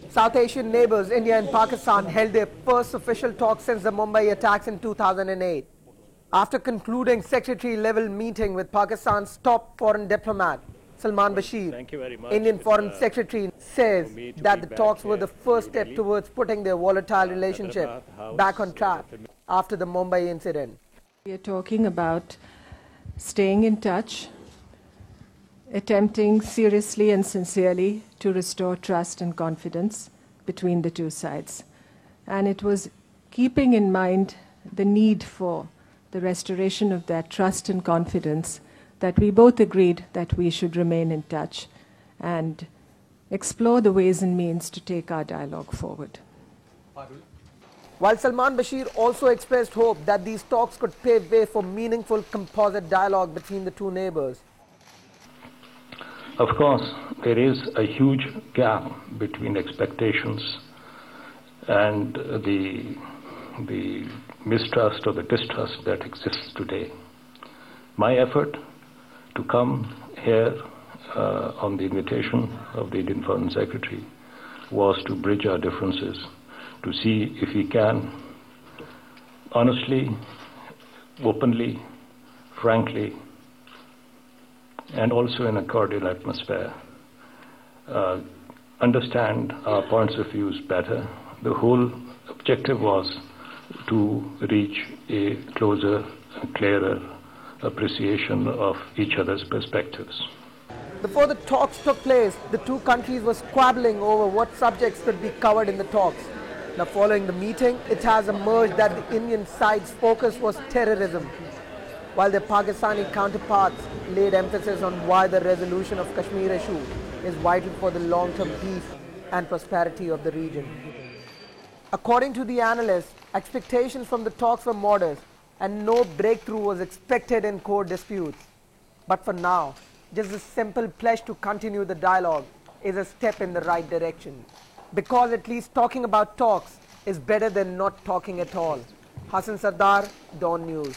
South Asian neighbours India and Pakistan held their first official talks since the Mumbai attacks in 2008. After concluding secretary-level meeting with Pakistan's top foreign diplomat, Salman Bashir, Indian Foreign Secretary, says that the talks were the first step towards putting their volatile relationship back on track after the Mumbai incident. We are talking about staying in touch, attempting seriously and sincerely to restore trust and confidence between the two sides. And it was keeping in mind the need for the restoration of that trust and confidence that we both agreed that we should remain in touch and explore the ways and means to take our dialogue forward. While Salman Bashir also expressed hope that these talks could pave way for meaningful composite dialogue between the two neighbours. Of course, there is a huge gap between expectations and the mistrust or the distrust that exists today. My effort to come here on the invitation of the Indian Foreign Secretary was to bridge our differences, to see if we can honestly, openly, frankly, and also in a cordial atmosphere, understand our points of views better. The whole objective was to reach a closer, clearer appreciation of each other's perspectives. Before the talks took place, the two countries were squabbling over what subjects could be covered in the talks. Now, following the meeting, it has emerged that the Indian side's focus was terrorism, while their Pakistani counterparts laid emphasis on why the resolution of Kashmir issue is vital for the long-term peace and prosperity of the region. According to the analysts, expectations from the talks were modest and no breakthrough was expected in core disputes. But for now, just a simple pledge to continue the dialogue is a step in the right direction. Because at least talking about talks is better than not talking at all. Hassan Sardar, Dawn News.